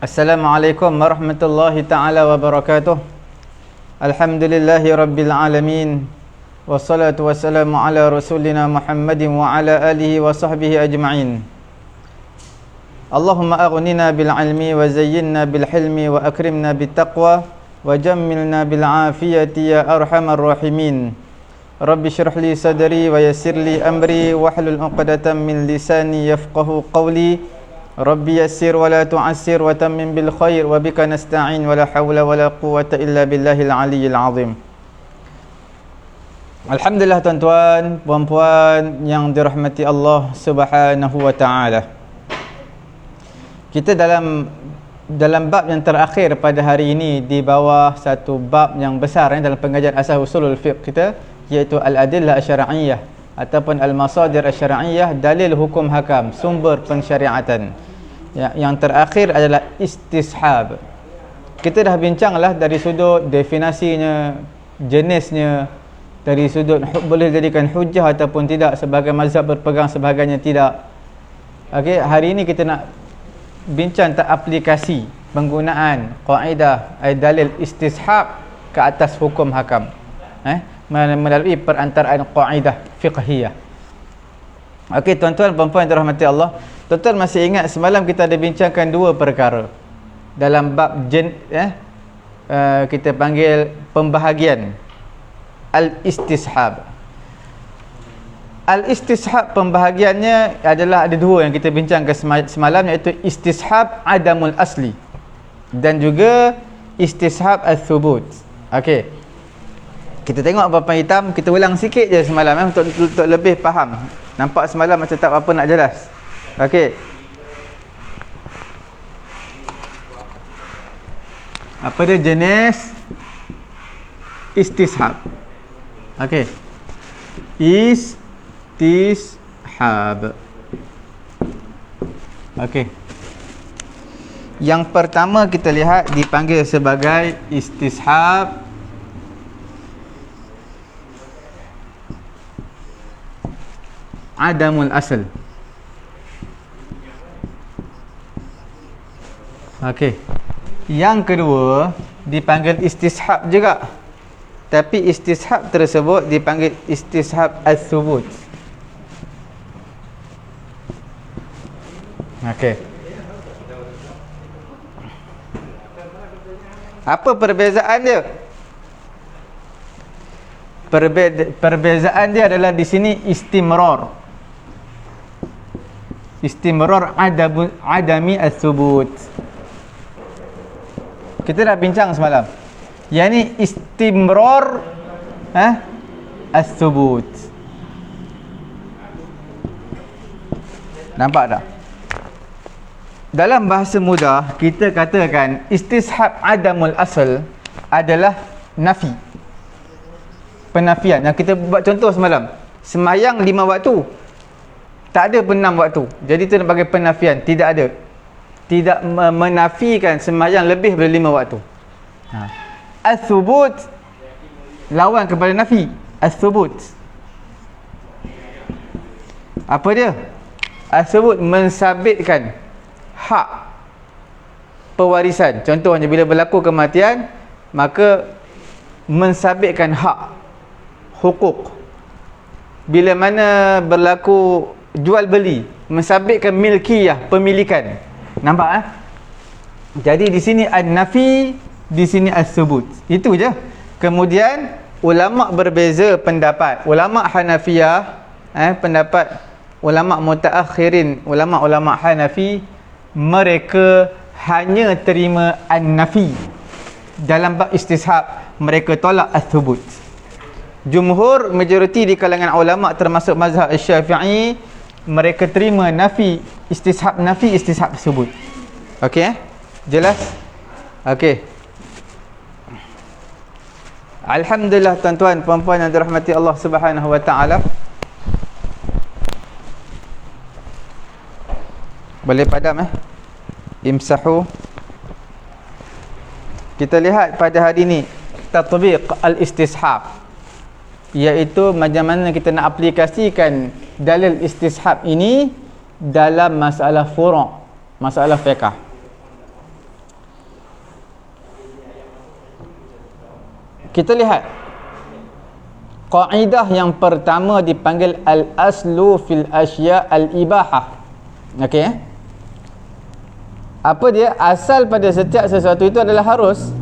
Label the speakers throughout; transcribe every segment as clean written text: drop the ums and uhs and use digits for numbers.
Speaker 1: Assalamualaikum warahmatullahi ta'ala wabarakatuh. Alhamdulillahi rabbil alamin. Wassalatu wassalamu ala rasulina Muhammadin wa ala alihi wa sahbihi ajma'in. Allahumma aghnina bil ilmi wa zayyinna bil hilmi wa akrimna bit taqwa wa jammilna bil afiyati ya arhamar rahimin. Rabbi shrah li sadri wa yassir li amri wahlul 'uqdatam min lisani yafqahu qawli. Rabbi yassir wa la tu'assir wa tammim bil khair wa bika nasta'in wa la hawla wa la quwwata illa billahil aliyyil azim. Alhamdulillah tuan-tuan, puan-puan yang dirahmati Allah Subhanahu wa taala. Kita dalam bab yang terakhir pada hari ini di bawah satu bab yang besar dalam pengajian asas usulul fiqh kita, iaitu al-adillah asy-syar'iyyah ataupun al-masadir asy-syar'iyyah, dalil hukum hakam, sumber pensyariatan. Yang terakhir adalah istishab. Kita dah bincanglah dari sudut definisinya, jenisnya, dari sudut boleh jadikan hujah ataupun tidak, sebagai mazhab berpegang, sebagainya tidak. Okey, hari ini kita nak bincang tentang aplikasi penggunaan kaedah dalil istishab ke atas hukum hakam, melalui perantaraan kaedah fiqhiyah. Okey tuan-tuan, puan-puan yang dirahmati Allah, tuan-tuan masih ingat semalam kita ada bincangkan dua perkara dalam bab kita panggil pembahagian al-istishab. Al-istishab pembahagiannya adalah ada dua yang kita bincangkan semalam, iaitu istishab adamul asli dan juga istishab al-thubut. Okey, kita tengok papan hitam, kita ulang sikit je semalam untuk lebih faham. Nampak semalam macam tak apa nak jelas. Okey, apa dia jenis istishab? Okey, istishab. Okey, yang pertama kita lihat dipanggil sebagai istishab adamul asal. Okey, yang kedua dipanggil istishab juga, tapi istishab tersebut dipanggil istishab al-thubut. Okey, apa perbezaan dia? Perbezaan dia adalah di sini istimrar adami al-thubut. Kita dah bincang semalam, yang ni istimrar al-thubut. Nampak tak? Dalam bahasa mudah kita katakan istishab adamul asal adalah nafi, penafian. Yang kita buat contoh semalam, semayang 5 waktu, tak ada pun 6 waktu, jadi itu sebagai penafian. Tidak ada, tidak menafikan semayang lebih dari 5 waktu. Al-thubut lawan kepada nafi. Al-thubut apa dia? Al-thubut mensabitkan hak pewarisan. Contohnya bila berlaku kematian, maka mensabitkan hak, hukuk. Bila mana berlaku jual beli, mensabitkan milkiyah, pemilikan. Nampak Jadi di sini an-nafi, di sini as-subut. Itu je. Kemudian ulama berbeza pendapat. Ulama Hanafiyah, pendapat ulama mutaakhirin, ulama-ulama Hanafi, mereka hanya terima an-nafi. Dalam bab istishab mereka tolak as-subut. Jumhur, majoriti di kalangan ulama termasuk mazhab Syafi'i, mereka terima nafi, istishab nafi, istishab subut. Okey, jelas? Okey, alhamdulillah tuan-tuan, puan-puan yang dirahmati Allah Subhanahu wa taala. Boleh padam imsahu. Kita lihat pada hari ini tatbiq al-istishab, iaitu macam mana kita nak aplikasikan dalil istishab ini dalam masalah furu', masalah fiqh. Kita lihat kaidah yang pertama dipanggil al-aslu fil asya al-ibahah. Okey. Apa dia? Asal pada setiap sesuatu itu adalah harus,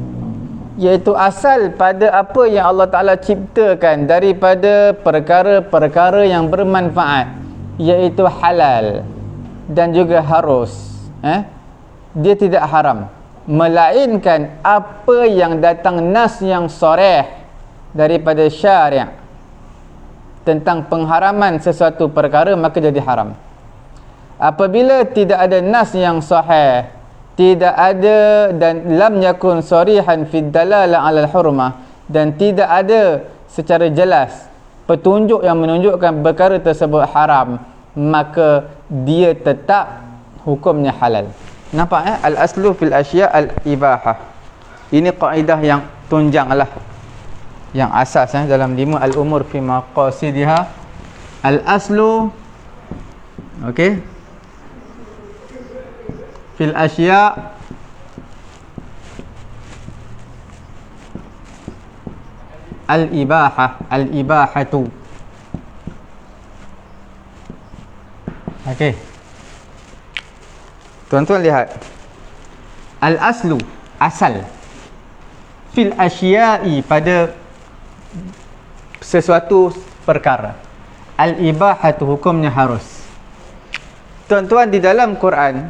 Speaker 1: iaitu asal pada apa yang Allah Ta'ala ciptakan daripada perkara-perkara yang bermanfaat, iaitu halal dan juga harus. Dia tidak haram, melainkan apa yang datang nas yang soreh daripada syari' tentang pengharaman sesuatu perkara, maka jadi haram. Apabila tidak ada nas yang sahih, tidak ada dan lam yakun sarihan fid dalalah 'ala al-hurmah, dan tidak ada secara jelas petunjuk yang menunjukkan perkara tersebut haram, maka dia tetap hukumnya halal. Nampak al-aslu fil asya al-ibahah. Ini kaedah yang tunjanglah, yang asas dalam 5 al-umur fi maqasidiha. Al-aslu okey fil asya al-ibahah, al-ibahatu. Okey, tuan-tuan lihat, al-aslu, asal, fil asya'i, pada sesuatu perkara, al-ibahatu, hukumnya harus. Tuan-tuan, di dalam Quran,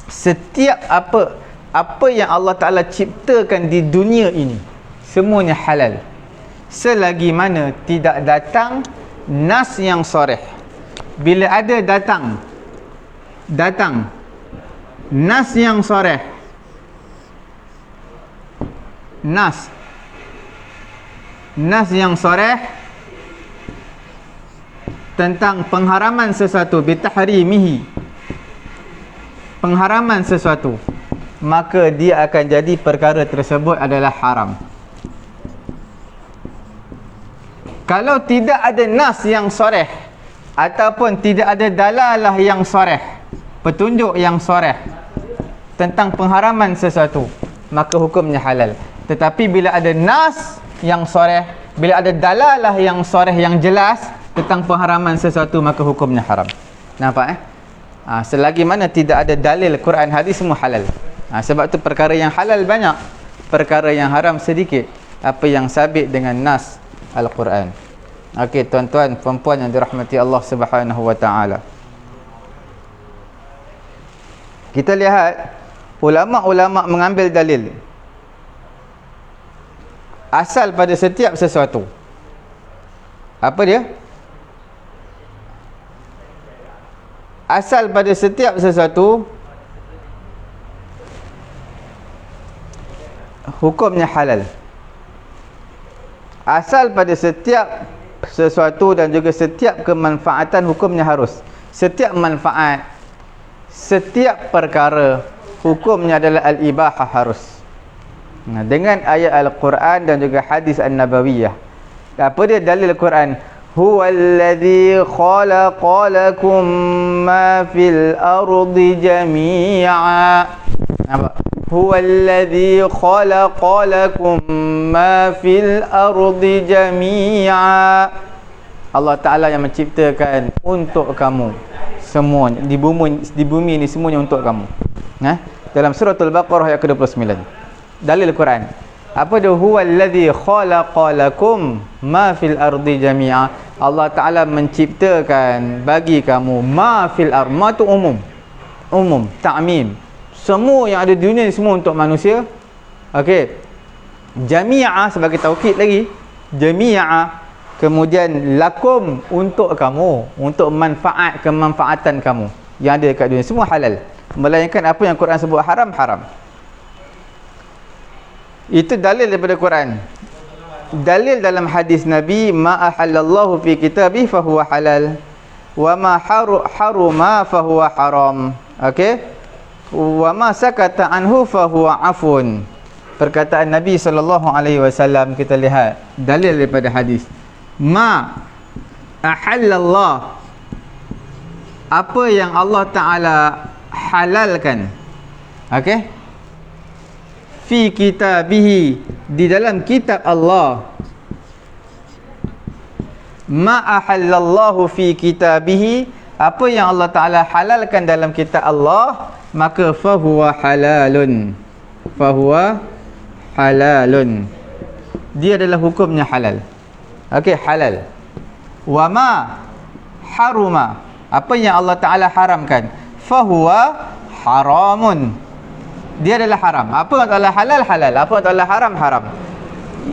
Speaker 1: setiap apa yang Allah Ta'ala ciptakan di dunia ini, semuanya halal, selagi mana tidak datang nas yang soreh. Bila ada datang nas yang soreh, nas yang soreh tentang pengharaman sesuatu, bitahrimihi, pengharaman sesuatu, maka dia akan jadi perkara tersebut adalah haram. Kalau tidak ada nas yang soreh, ataupun tidak ada dalalah yang soreh, petunjuk yang soreh tentang pengharaman sesuatu, maka hukumnya halal. Tetapi bila ada nas yang soreh, bila ada dalalah yang soreh, yang jelas tentang pengharaman sesuatu, maka hukumnya haram. Nampak selagi mana tidak ada dalil Quran hadis, semua halal. Sebab tu perkara yang halal banyak, perkara yang haram sedikit, apa yang sabit dengan nas Al-Quran. Okey, tuan-tuan, puan-puan yang dirahmati Allah Subhanahu wa taala. Kita lihat ulama-ulama mengambil dalil asal pada setiap sesuatu. Apa dia? Asal pada setiap sesuatu hukumnya halal. Asal pada setiap sesuatu dan juga setiap kemanfaatan hukumnya harus. Setiap manfaat, setiap perkara hukumnya adalah al-ibahah, harus. Dengan ayat Al-Quran dan juga hadis An-Nabawiyah. Apa dia dalil Al-Quran? Huwallazi khalaqa lakum ma fil ardi jami'a. Huwallazi khalaqa lakum ma fil ardi jami'a. Allah Ta'ala yang menciptakan untuk kamu semua di bumi ini, semuanya untuk kamu. Dalam suratul Baqarah ayat ke-29. Dalil Quran. Apa dia? Huwallazi khalaqa lakum ma fil ardi jami'a. Allah Ta'ala menciptakan bagi kamu ma fil ardi. Ma tu umum, ta'mim. Semua yang ada di dunia ni semua untuk manusia. Okey. Jami'a sebagai taukid lagi. Jami'a. Kemudian lakum, untuk kamu, untuk manfaat, kemanfaatan kamu yang ada dekat dunia, semua halal. Melainkan apa yang Quran sebut haram, haram. Itu dalil daripada Quran. Dalil dalam hadis Nabi, ma ahallallahu fi kitabih fahuwa halal, wa ma haruma fahuwa haram. Okey. Wa ma sakata anhu fahuwa afun. Perkataan Nabi SAW, kita lihat dalil daripada hadis. Ma ahallallah, apa yang Allah Ta'ala halalkan, okey, fi kitabihi, di dalam kitab Allah, ma ahallallahu fi kitabihi, apa yang Allah Ta'ala halalkan dalam kitab Allah, maka fahuwa halalun, fahuwa halalun, dia adalah hukumnya halal. Okey, halal. Wa ma haruma, apa yang Allah Ta'ala haramkan, fahuwa haramun, dia adalah haram. Apa yang Allah halal, halal. Apa yang Allah haram, haram.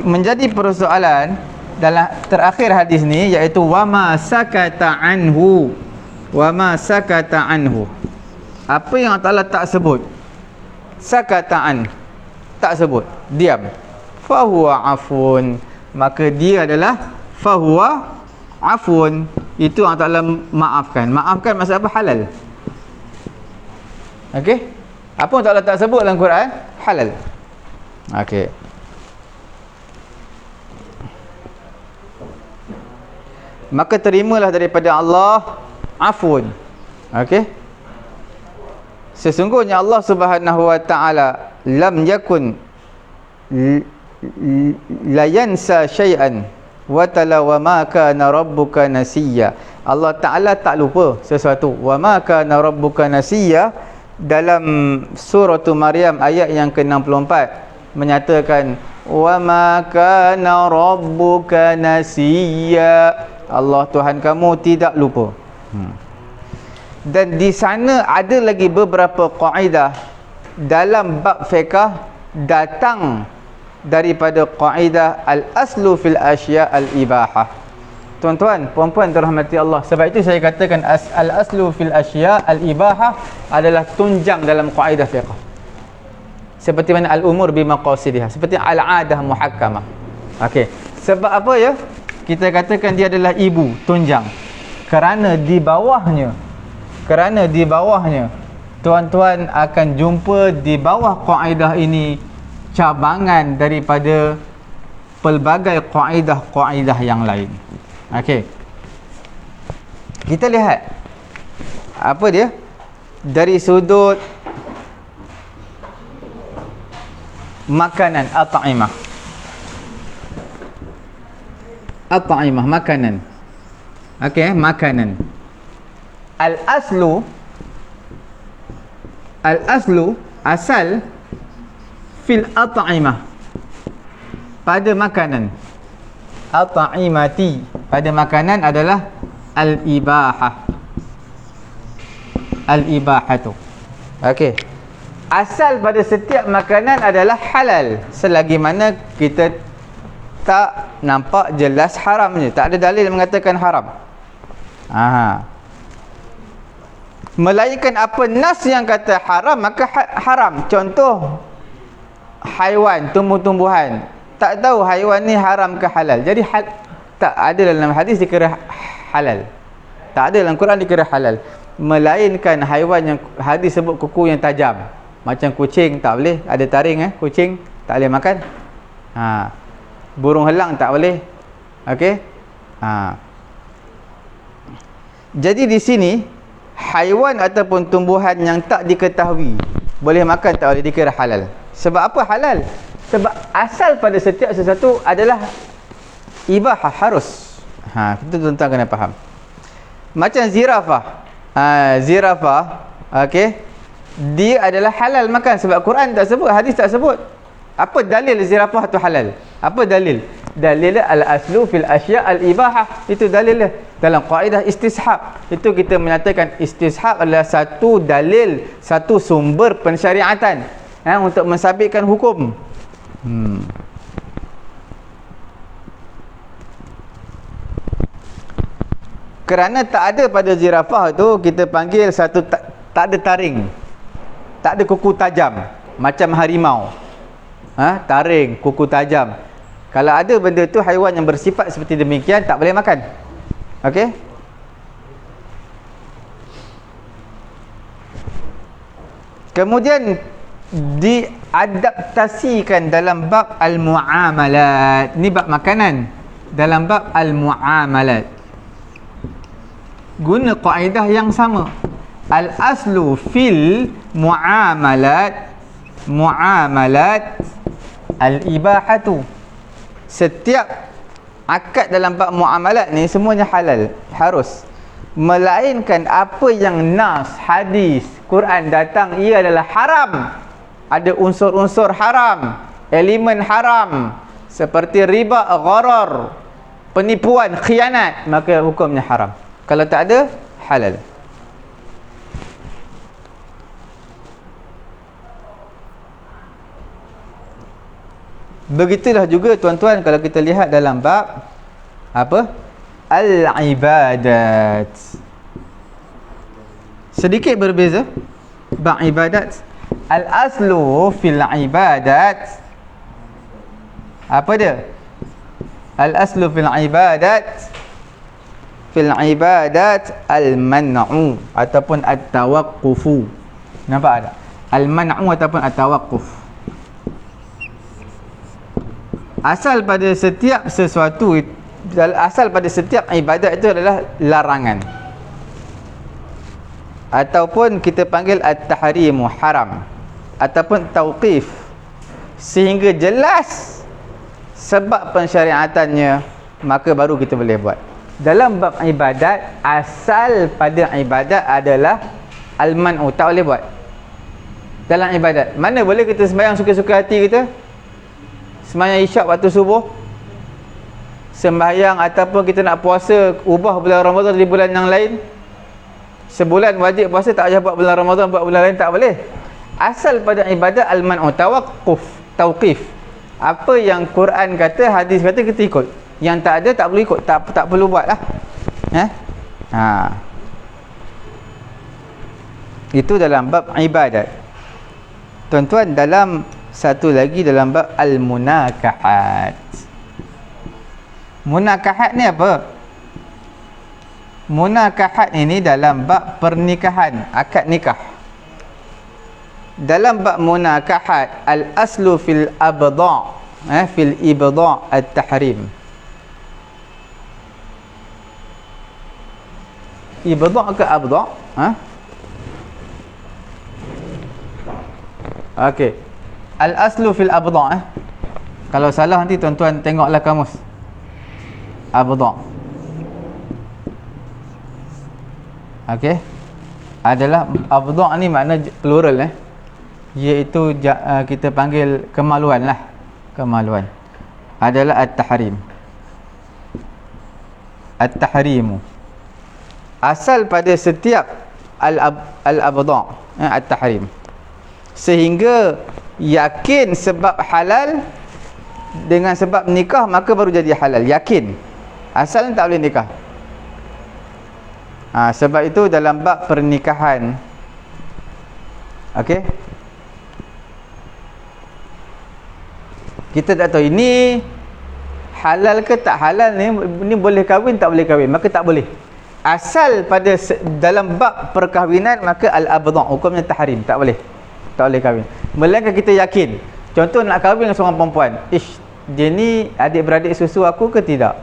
Speaker 1: Menjadi persoalan dalam terakhir hadis ni, iaitu wama sakata anhu, wama sakata anhu, apa yang Allah tak sebut, sakata an, tak sebut, diam, fahuwa afun, maka dia adalah fahuwa afun, itu yang Allah maafkan. Maafkan maksud apa? Halal. Okey, apa yang Allah tak sebut dalam Quran, halal. Okey, maka terimalah daripada Allah afun. Okey, sesungguhnya Allah Subhanahu wa taala lam yakun la yansa syai'an wa tala wa ma kana rabbuka nasiya. Allah Taala tak lupa sesuatu. Wa ma kana rabbuka nasiya, dalam surah Maryam ayat yang ke-64 menyatakan wa ma kana rabbuka nasiya, Allah Tuhan kamu tidak lupa. Dan di sana ada lagi beberapa kaedah dalam bab fiqh datang daripada kaedah al-aslu fil asya' al-ibahah. Tuan-tuan, puan-puan dirahmati Allah, sebab itu saya katakan al-aslu fil asya' al-ibahah adalah tunjang dalam kaedah fiqh. Seperti mana al-umur bimaqasidihah, seperti al-adah muhakkamah. Okey, sebab apa ya? Kita katakan dia adalah ibu, tunjang. Kerana di bawahnya, tuan-tuan akan jumpa di bawah kaedah ini cabangan daripada pelbagai kaedah-kaedah yang lain. Okey, kita lihat apa dia dari sudut makanan, at'imah, makanan. Okey, makanan. Al-aslu, asal fil at'imah, pada makanan, at'imati, pada makanan adalah al-ibahah, al-ibahatu. Okey, asal pada setiap makanan adalah halal, selagi mana kita tak nampak jelas haramnya, tak ada dalil mengatakan haram. Melainkan apa nas yang kata haram, maka haram. Contoh, haiwan, tumbuh-tumbuhan, tak tahu haiwan ni haram ke halal, jadi tak ada dalam hadis dikira halal, tak ada dalam Quran dikira halal. Melainkan haiwan yang hadis sebut kuku yang tajam, macam kucing tak boleh, ada taring kucing tak boleh makan. Burung helang tak boleh. Okey. Jadi di sini haiwan ataupun tumbuhan yang tak diketahui boleh makan tak boleh dikira halal. Sebab apa halal? Sebab asal pada setiap sesuatu adalah ibahah, harus. Kita tuan-tuan kena faham. Macam zirafah. Zirafah, okey, dia adalah halal makan sebab Quran tak sebut, hadis tak sebut. Apa dalil zirafah tu halal? Apa dalil? Dalil al-aslu fil asya' al-ibahah. Itu dalil dalam kaedah istishab. Itu kita menyatakan istishab adalah satu dalil, satu sumber pensyariatan untuk mensabitkan hukum. Kerana tak ada pada zirafah tu, kita panggil satu tak ada taring, tak ada kuku tajam macam harimau. Taring, kuku tajam. Kalau ada benda tu, haiwan yang bersifat seperti demikian tak boleh makan. Okey? Kemudian diadaptasikan dalam bab al-muamalat. Ni bab makanan. Dalam bab al-muamalat, guna kaedah yang sama. Al-aslu fil muamalat muamalat al-ibahatu. Setiap akad dalam bab muamalat ni semuanya halal, harus. Melainkan apa yang nas, hadis, Quran datang ia adalah haram. Ada unsur-unsur haram, elemen haram seperti riba, gharar, penipuan, khianat, maka hukumnya haram. Kalau tak ada, halal. Begitulah juga tuan-tuan kalau kita lihat dalam bab apa? Al-ibadat. Sedikit berbeza bab ibadat. Al-aslu fil ibadat, apa dia? Al-aslu fil ibadat al-man'u ataupun at-tawaqqufu. Nampak tak? Al-man'u ataupun at-tawaqquf. Asal pada setiap sesuatu, asal pada setiap ibadat itu adalah larangan, ataupun kita panggil at-tahrimu, haram, ataupun tauqif, sehingga jelas sebab pensyariatannya, maka baru kita boleh buat. Dalam bab ibadat, asal pada ibadat adalah al-man'u, tak boleh buat. Dalam ibadat, mana boleh kita sembahyang suka-suka hati kita? Sembahyang isyak waktu subuh, sembahyang ataupun kita nak puasa, ubah bulan Ramadan di bulan yang lain. Sebulan wajib puasa, tak payah buat bulan Ramadan, buat bulan lain, tak boleh. Asal pada ibadat al-man'u, tawaqquf, tauqif. Apa yang Quran kata, hadis kata, kita ikut. Yang tak ada tak perlu ikut, tak perlu buat lah. Itu dalam bab ibadat. Tuan-tuan, dalam satu lagi dalam bab al-munakahat. Munakahat ni apa? Munakahat ini dalam bab pernikahan, akad nikah. Dalam bab munakahat, al-aslu fil abda', fil ibda' at-tahrim. Ibda' ke abda'? Okey. Al-aslu fil abda'. Kalau salah nanti tuan-tuan tengoklah kamus. Abda'. Okey. Adalah abda' ni makna plural iaitu kita panggil kemaluan lah. Kemaluan. Adalah at-tahrim. At-tahrimu. Asal pada setiap al-abda' at-tahrim. Sehingga yakin sebab halal dengan sebab nikah, maka baru jadi halal. Yakin. Asal tak boleh nikah. Sebab itu dalam bab pernikahan, okey, kita tak tahu ini halal ke tak halal, ni boleh kahwin tak boleh kahwin, maka tak boleh. Asal pada dalam bab perkahwinan, maka al-abda' hukumnya tahrim, tak boleh. Tak boleh kahwin. Melainkan kita yakin. Contoh nak kahwin dengan seorang perempuan. Dia ni adik-beradik susu aku ke tidak?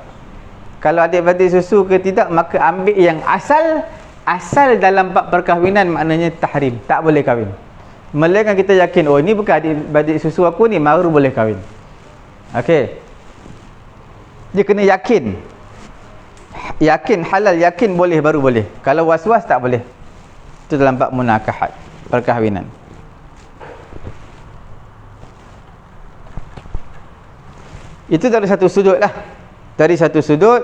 Speaker 1: Kalau adik-beradik susu ke tidak, maka ambil yang asal. Asal dalam bab perkahwinan maknanya tahrim, tak boleh kahwin. Melainkan kita yakin, oh ini bukan adik-beradik susu aku ni, baru boleh kahwin. Okey. Dia kena yakin. Yakin halal, yakin boleh, baru boleh. Kalau was-was tak boleh. Itu dalam bab munakahat, perkahwinan. Itu dari satu sudut lah. Dari satu sudut,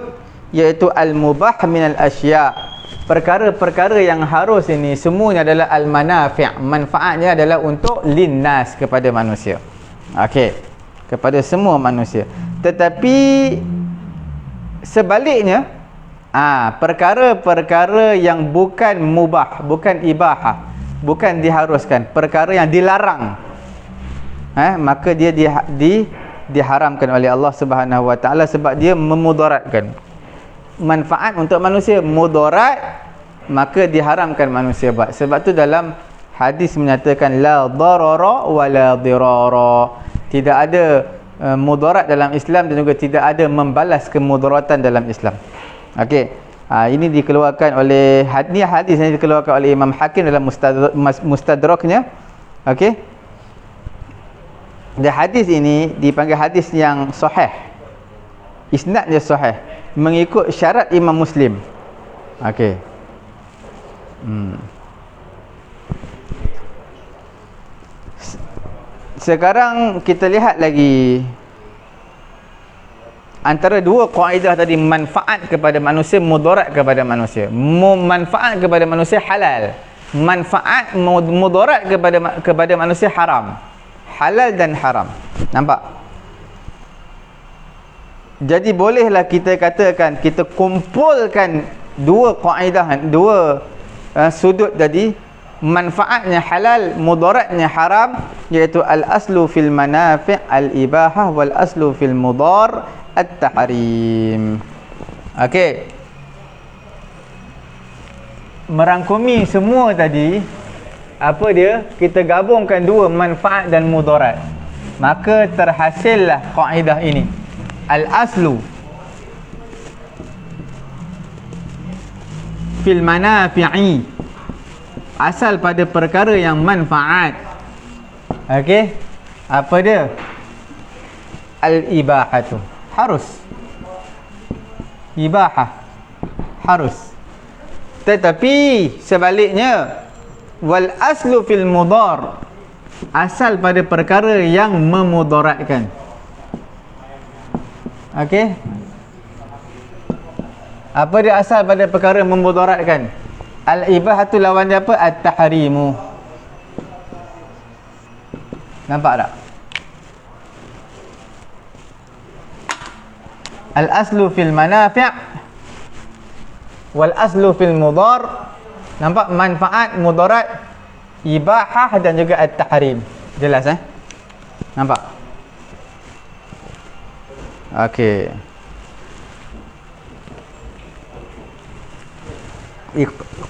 Speaker 1: iaitu al-mubah minal asya'. Perkara-perkara yang harus ini semuanya adalah al-manafi'. Manfaatnya adalah untuk linnas, kepada manusia. Okey. Kepada semua manusia. Tetapi sebaliknya, perkara-perkara yang bukan mubah, bukan ibahah, bukan diharuskan, perkara yang dilarang, maka dia diharamkan oleh Allah Subhanahu Wa Taala sebab dia memudaratkan. Manfaat untuk manusia, mudarat, maka diharamkan manusia buat. Sebab tu dalam hadis menyatakan la darara wa la dirara. Tidak ada mudarat dalam Islam, dan juga tidak ada membalas kemudaratan dalam Islam. Okey. Ini dikeluarkan oleh hadis yang dikeluarkan oleh Imam Hakim dalam Mustadraknya. Okey. Dan hadis ini dipanggil hadis yang sahih. Isnadnya sahih, mengikut syarat Imam Muslim. Okey. Sekarang kita lihat lagi antara dua kaedah tadi, manfaat kepada manusia, mudarat kepada manusia. Manfaat kepada manusia halal, manfaat mudarat kepada manusia haram. Halal dan haram. Nampak? Jadi bolehlah kita katakan, kita kumpulkan dua kaedah, dua sudut tadi, manfaatnya halal, mudaratnya haram, iaitu al-aslu fil manafi' al-ibahah wal aslu fil mudar at-tahrim. Okey. Merangkumi semua tadi, apa dia? Kita gabungkan dua, manfaat dan mudarat. Maka terhasillah kaedah ini. Al-aslu fil manafi'i, asal pada perkara yang manfaat. Okey? Apa dia? Al-ibahatu, harus. Ibahah, harus. Tetapi sebaliknya, wal aslu fil mudar, asal pada perkara yang memudaratkan. Okey? Apa dia asal pada perkara memudaratkan? Al-ibahatu lawan dia apa? At-tahrimu. Nampak tak? Al-aslu fil manafi' wal aslu fil mudar. Nampak? Manfaat, mudarat, ibahah dan juga at-tahrim. Jelas Nampak? Okey.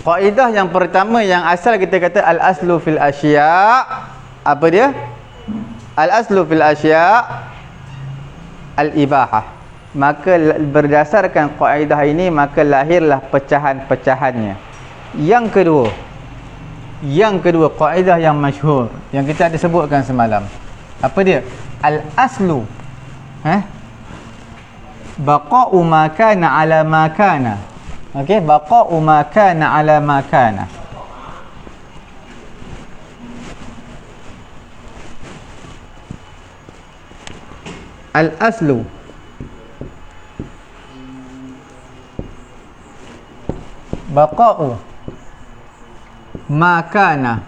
Speaker 1: Kaedah yang pertama yang asal kita kata al-aslu fil asya'. Apa dia? Al-aslu fil asya' al-ibahah. Maka berdasarkan kaedah ini, maka lahirlah pecahan-pecahannya. Yang kedua kaedah yang masyhur yang kita ada sebutkan semalam. Apa dia? Al-aslu baqa'u ma kana ala ma kana. Okey, baqa'u ma kana ala ma kana. Al-aslu baqa'u ma kana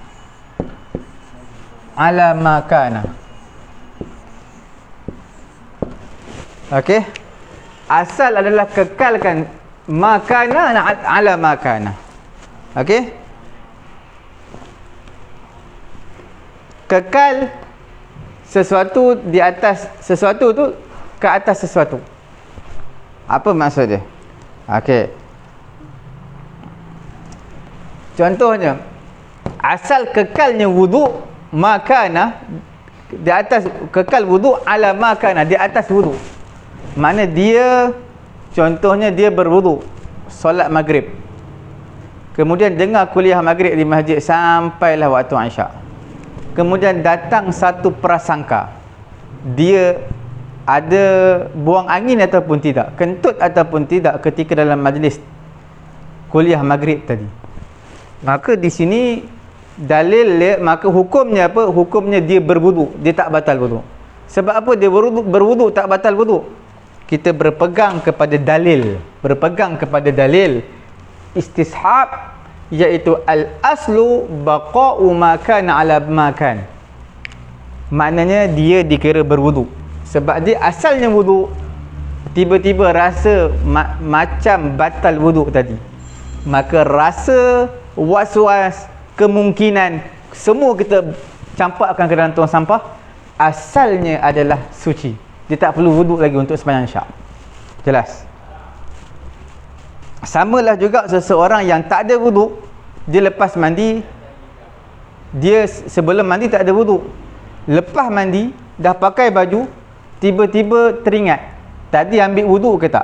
Speaker 1: ala ma kana. Okey, asal adalah kekalkan makana ala makana. Okey, kekal sesuatu di atas sesuatu tu, ke atas sesuatu. Apa maksud dia? Okey, contohnya, asal kekalnya wudu, makana di atas, kekal wudu ala makana, di atas wudu. Mana dia, contohnya dia berwudu, solat maghrib, kemudian dengar kuliah maghrib di masjid sampailah waktu Isyak. Kemudian datang satu prasangka, dia ada buang angin ataupun tidak, kentut ataupun tidak ketika dalam majlis kuliah maghrib tadi. Maka di sini dalil dia, maka hukumnya apa? Hukumnya dia berwudu, dia tak batal wudu. Sebab apa dia berwudu tak batal wudu? Kita berpegang kepada dalil, istishab, iaitu al-aslu baqa'u ma kana ala ma kan. Maknanya dia dikira berwudu. Sebab dia asalnya wudu, tiba-tiba rasa macam batal wudu tadi. Maka rasa, was-was, kemungkinan, semua kita campakkan ke dalam tong sampah. Asalnya adalah suci. Dia tak perlu wuduk lagi untuk sembahyang Isyak. Jelas? Samalah juga seseorang yang tak ada wuduk, dia lepas mandi, dia sebelum mandi tak ada wuduk, lepas mandi dah pakai baju, tiba-tiba teringat, tadi ambil wuduk ke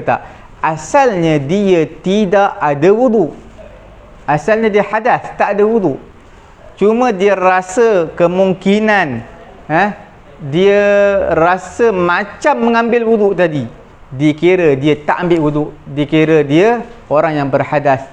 Speaker 1: tak? Asalnya dia tidak ada wuduk, asalnya dia hadas, tak ada wuduk. cuma dia rasa kemungkinan, dia rasa macam mengambil wuduk tadi, dikira dia tak ambil wuduk, dikira dia orang yang berhadas,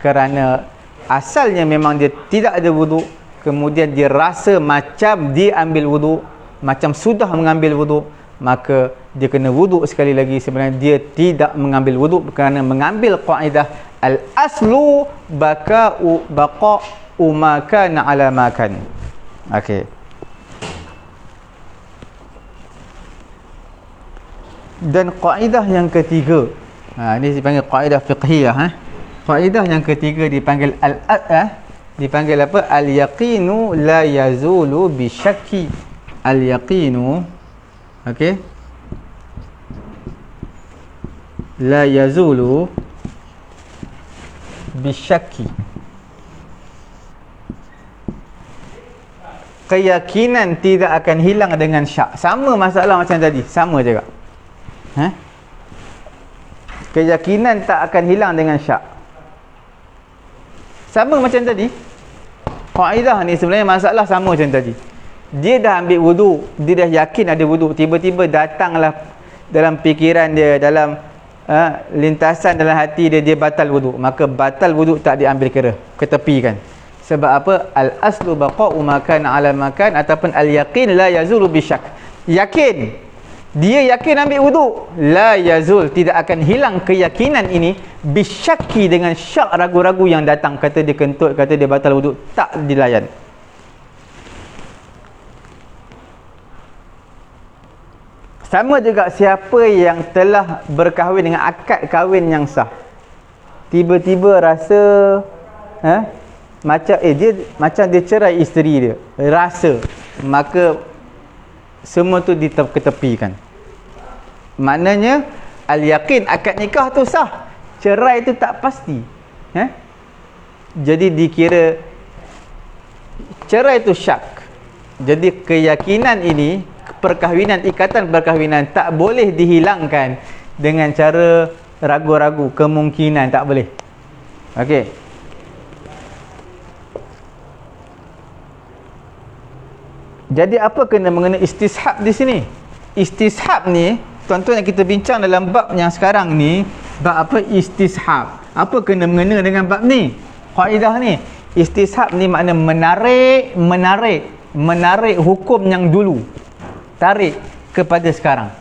Speaker 1: kerana asalnya memang dia tidak ada wuduk, kemudian dia rasa macam dia ambil wuduk, macam sudah mengambil wuduk, maka dia kena wuduk sekali lagi. Sebenarnya dia tidak mengambil wuduk kerana mengambil kaedah al-aslu baqa'u ma kana ala ma kan. Okey. Dan kaedah yang ketiga, ini dipanggil kaedah fiqhiyah. Kaedah yang ketiga dipanggil dipanggil apa? Al-yaqinu la yazulu bi syakki. Al-yaqinu, okey, la yazulu bi syakki. Keyakinan tidak akan hilang dengan syak. Sama masalah macam tadi, sama juga. Keyakinan tak akan hilang dengan syak. Sama macam tadi. Kaedah ni sebenarnya masalah sama macam tadi. Dia dah ambil wuduk, dia dah yakin ada wuduk, tiba-tiba datanglah dalam fikiran dia, dalam lintasan dalam hati dia, dia batal wuduk, maka batal wuduk tak diambil kira, ketepikan. Sebab apa? Al-aslu baqa'u makan ala makan, ataupun al-yaqin la yazulu bisyak. Yakin, dia yakin ambil wuduk, la yazul, tidak akan hilang keyakinan ini bisyaki, dengan syak, ragu-ragu yang datang, kata dia kentut, kata dia batal wuduk, tak dilayan. Sama juga siapa yang telah berkahwin dengan akad kahwin yang sah, tiba-tiba rasa macam dia cerai isteri dia, rasa, maka semua tu diketepikan. Maknanya al-yaqin, akad nikah tu sah, cerai tu tak pasti. Jadi dikira cerai tu syak. Jadi keyakinan ini, perkahwinan, ikatan perkahwinan tak boleh dihilangkan dengan cara ragu-ragu, kemungkinan, tak boleh. Okey. Jadi apa kena mengena istishab di sini? Istishab ni, tuan-tuan, yang kita bincang dalam bab yang sekarang ni, bab apa? Istishab. Apa kena mengena dengan bab ni? Kaedah ni. Istishab ni makna menarik hukum yang dulu, tarik kepada sekarang.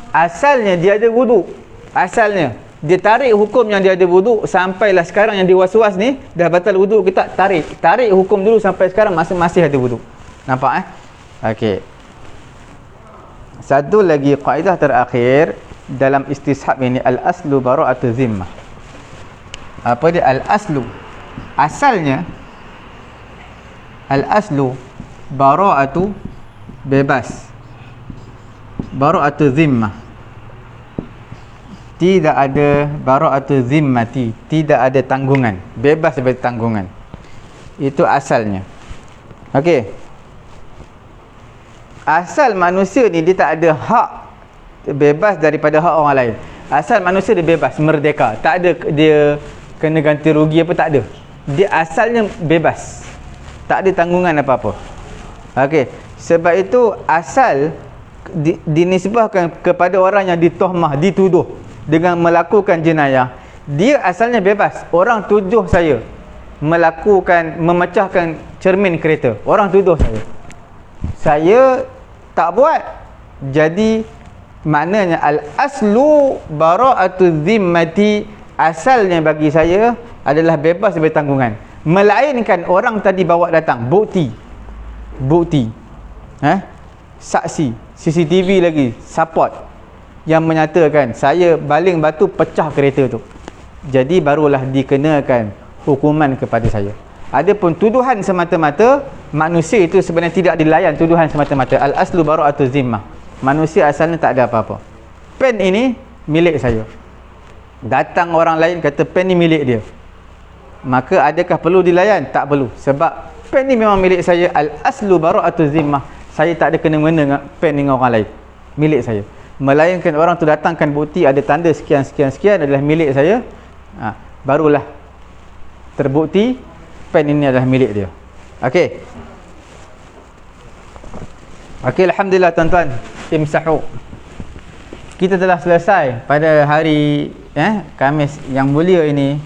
Speaker 1: Asalnya dia ada wuduk, asalnya dia tarik hukum yang dia ada wuduk, sampailah sekarang yang dia was-was ni dah batal wuduk, kita tarik hukum dulu sampai sekarang masih ada wuduk. Nampak Okey. Satu lagi kaedah terakhir dalam istishab ini, al-aslu bara'atu zimmah. Apa dia al-aslu? Asalnya al-aslu bara'atu, bebas, bara'atu zimmah. Tidak ada bara'atu zimmati, tidak ada tanggungan, bebas daripada tanggungan. Itu asalnya. Okey. Asal manusia ni dia tak ada hak bebas daripada hak orang lain. Asal manusia dia bebas, merdeka, tak ada dia kena ganti rugi apa, tak ada. Dia asalnya bebas, tak ada tanggungan apa-apa. Okey, sebab itu asal dinisbahkan kepada orang yang ditohmah, dituduh dengan melakukan jenayah, dia asalnya bebas. Orang tuduh saya memecahkan cermin kereta, orang tuduh saya tak buat. Jadi maknanya al-aslu bara'atu zimmati, asalnya bagi saya adalah bebas daripada tanggungan. Melainkan orang tadi bawa datang bukti, saksi, CCTV lagi support yang menyatakan saya baling batu pecah kereta tu, jadi barulah dikenakan hukuman kepada saya. Adapun tuduhan semata-mata, manusia itu sebenarnya tidak dilayan tuduhan semata-mata. Al-aslu bara'atu zimmah. Manusia asalnya tak ada apa-apa. Pen ini milik saya. Datang orang lain kata pen ni milik dia, maka adakah perlu dilayan? Tak perlu. Sebab pen ni memang milik saya. Al-aslu bara'atu zimmah. Saya tak ada kena-mengena dengan pen dengan orang lain. Milik saya. Melainkan orang tu datangkan bukti, ada tanda sekian adalah milik saya, barulah terbukti pen ini adalah milik dia. Okey. Okey, alhamdulillah tuan-tuan. Imsahu. Kita telah selesai pada hari Khamis yang mulia ini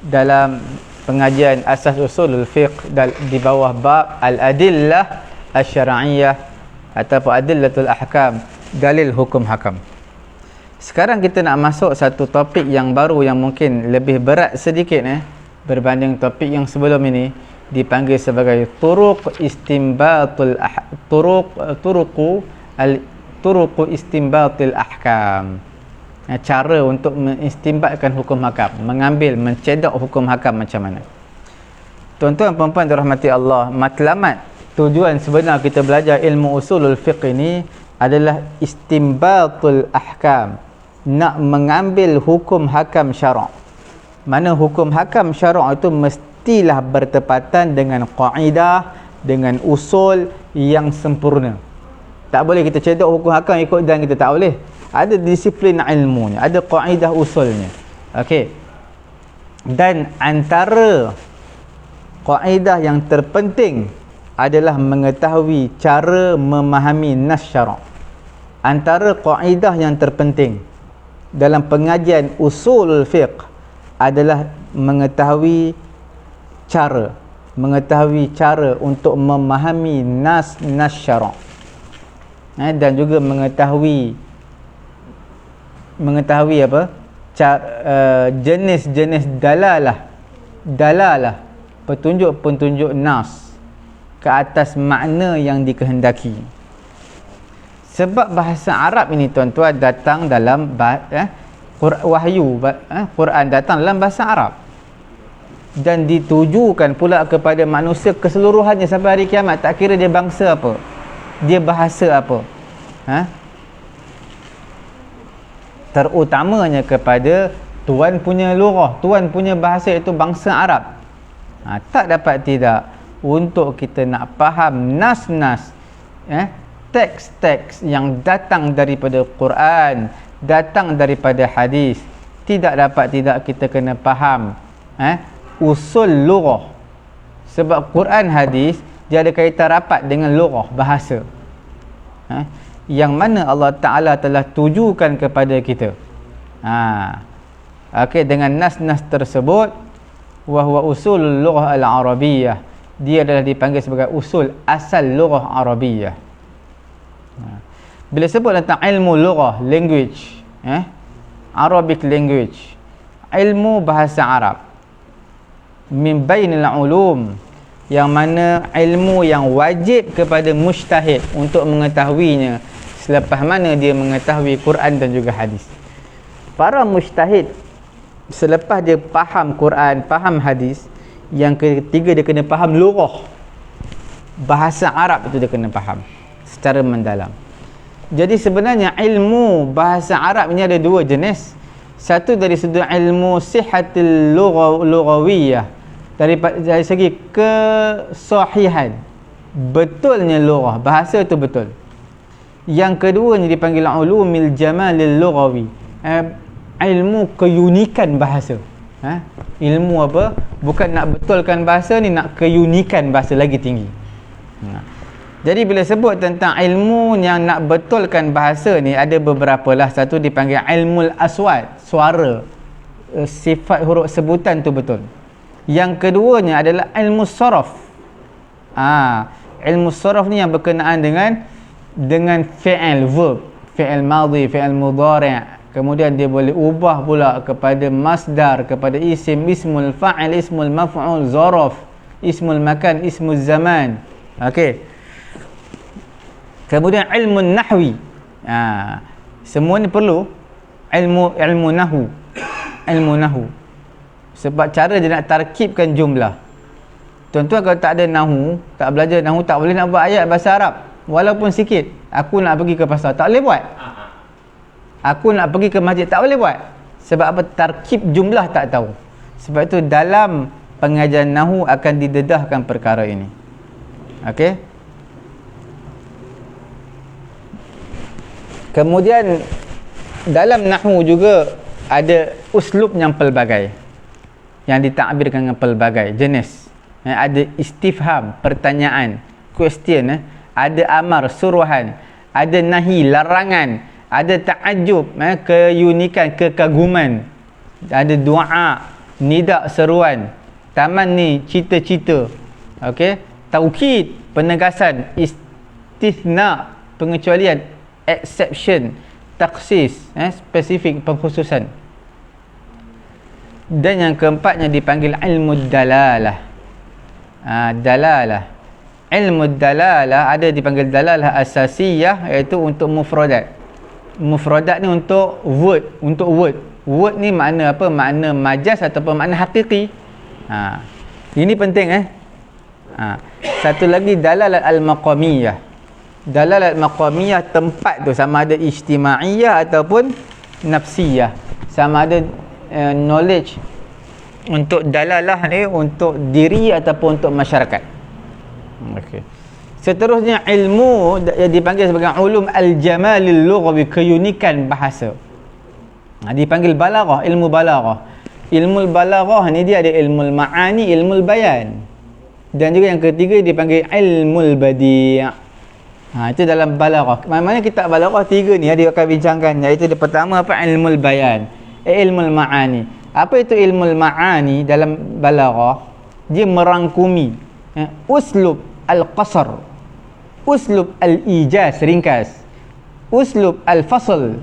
Speaker 1: dalam pengajian asas usulul fiqh di bawah bab al-adillah asy-syar'iyyah ataupun adillatul ahkam, dalil hukum hakam. Sekarang kita nak masuk satu topik yang baru yang mungkin lebih berat sedikit berbanding topik yang sebelum ini, dipanggil sebagai turuq istimbatul ahkam. Cara untuk mengistimbatkan hukum hakam, mengambil, mencedok hukum hakam macam mana. Tuan-tuan puan-puan dirahmati Allah, matlamat tujuan sebenar kita belajar ilmu usulul fiqh ini adalah istimbatul ahkam, nak mengambil hukum hakam syarak. Mana hukum hakam syarak itu mestilah bertepatan dengan kaedah, dengan usul yang sempurna. Tak boleh kita cedok hukum hakam ikut dan kita, tak boleh. Ada disiplin ilmunya, ada kaedah usulnya. Okey. Dan antara kaedah yang terpenting adalah mengetahui cara memahami nas syarak. Antara kaedah yang terpenting dalam pengajian usul fiqh adalah mengetahui cara untuk memahami nas syarak, dan juga mengetahui apa, jenis-jenis dalalah petunjuk-petunjuk nas ke atas makna yang dikehendaki. Sebab bahasa Arab ini tuan-tuan datang dalam wahyu, Quran datang dalam bahasa Arab dan ditujukan pula kepada manusia keseluruhannya sampai hari kiamat, tak kira dia bangsa apa, dia bahasa apa, terutamanya kepada tuan punya lughah, tuan punya bahasa, itu bangsa Arab. Tak dapat tidak untuk kita nak faham nas-nas, teks-teks yang datang daripada Quran, datang daripada hadis, tidak dapat tidak kita kena faham usul lughah. Sebab Quran hadis dia ada kaitan rapat dengan lughah, bahasa, yang mana Allah Ta'ala telah tujukan kepada kita. Okey, dengan nas-nas tersebut, wahwa usul lughah al-arabiyyah, dia adalah dipanggil sebagai usul asal lughah Arabiyyah. Bila sebut tentang ilmu lughah, language, Arabic language, ilmu bahasa Arab, min bainil ulum, yang mana ilmu yang wajib kepada mujtahid untuk mengetahuinya selepas mana dia mengetahui Quran dan juga hadis. Para mujtahid selepas dia faham Quran, faham hadis, yang ketiga dia kena faham lughah, bahasa Arab itu dia kena faham secara mendalam. Jadi sebenarnya ilmu bahasa Arab ini ada dua jenis. Satu dari sudut ilmu sihatil lughawiyah, dari segi kesahihan, betulnya lughah, bahasa itu betul. Yang keduanya dipanggil ulumil jamalil lughawi, ilmu keunikan bahasa. Ilmu apa? Bukan nak betulkan bahasa ni, nak keunikan bahasa lagi tinggi. Jadi bila sebut tentang ilmu yang nak betulkan bahasa ni, ada beberapa lah. Satu dipanggil ilmul aswat, suara, sifat huruf sebutan tu betul. Yang keduanya adalah ilmu saraf. Ilmu saraf ni yang berkenaan dengan fi'il, verb, fi'il madhi, fi'il mudhari'. Kemudian dia boleh ubah pula kepada masdar, kepada isim, ismul fa'il, ismul maf'ul, zaraf, ismul makan, ismul zaman. Okey. Kemudian ilmu nahwi. Semua ni perlu ilmu nahwu. Ilmu nahwu. Sebab cara dia nak tarkibkan jumlah. Tuan-tuan kalau tak ada nahwu, tak belajar nahwu, tak boleh nak buat ayat bahasa Arab. Walaupun sikit. Aku nak pergi ke pasar, tak boleh buat. Aku nak pergi ke masjid, tak boleh buat. Sebab apa? Tarkib jumlah tak tahu. Sebab itu dalam pengajian nahwu akan didedahkan perkara ini. Okey. Kemudian dalam nahwu juga ada uslub yang pelbagai, yang ditakbirkan dengan pelbagai jenis. ada istifham, pertanyaan, question, ada amar, suruhan, ada nahi, larangan, ada ta'ajub, keunikan, kekaguman, ada doa, nida, seruan, tamanni, cita-cita, okey, taukid, penegasan, istithna, pengecualian, exception, taksis, spesifik, pengkhususan. Dan yang keempatnya dipanggil ilmu dalalah. Dalalah. Ilmu dalalah ada dipanggil dalalah asasiyah, iaitu untuk mufradat. Mufradat ni untuk word, Word ni makna apa? Makna majaz ataupun makna hakiki. Ini penting Satu lagi dalalah al-maqamiyah. Dalalah al-maqamiyah tempat tu sama ada ijtimaiyah ataupun nafsiyah. Sama ada knowledge untuk dalalah ni untuk diri ataupun untuk masyarakat. Okey. Seterusnya ilmu yang dipanggil sebagai ulum al-jamalil lughawi, keunikan bahasa. Dipanggil balaghah, ilmu balaghah. Ilmu balaghah ni dia ada ilmu ma'ani, ilmu bayan. Dan juga yang ketiga dipanggil ilmu badi'. Itu dalam balaghah. Mana kitab balaghah tiga ni dia akan bincangkan, iaitu yang pertama apa? Ilmu bayan, ilmu ma'ani. Apa itu ilmu ma'ani dalam balaghah? Dia merangkumi uslub al-qasr, uslub al-ijaz, ringkas, uslub al-fasl.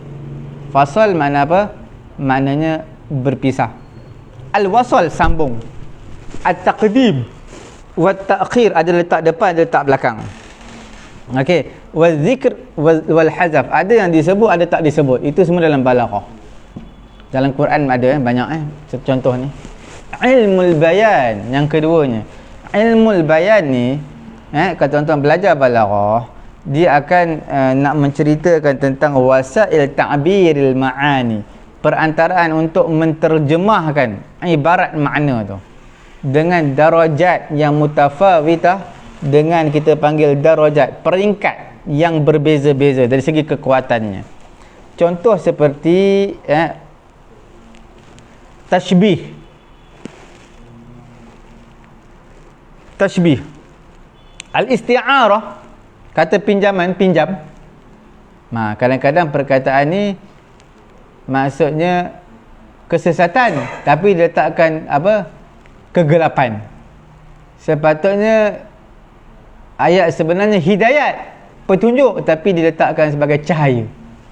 Speaker 1: Fasal makna apa? Maknanya berpisah. Al-wasal, sambung. At-taqdim wa at-ta'khir, ada letak depan, ada letak belakang. Okey, wal-zikr wal-hazaf, ada yang disebut, ada tak disebut. Itu semua dalam balaghah. Dalam Quran ada banyak contoh ni. Ilmul bayan yang keduanya. Ilmul bayan ni kalau tuan-tuan belajar balaghah, dia akan nak menceritakan tentang wasail ta'biril ma'ani, perantaraan untuk menterjemahkan ibarat makna tu dengan darajat yang mutafawitah, dengan kita panggil darajat, peringkat yang berbeza-beza dari segi kekuatannya. Contoh seperti tashbih, al-isti'arah, kata pinjaman, pinjam. Kadang-kadang perkataan ni maksudnya kesesatan, tapi diletakkan apa? Kegelapan. Sepatutnya ayat sebenarnya hidayat, petunjuk, tapi diletakkan sebagai cahaya.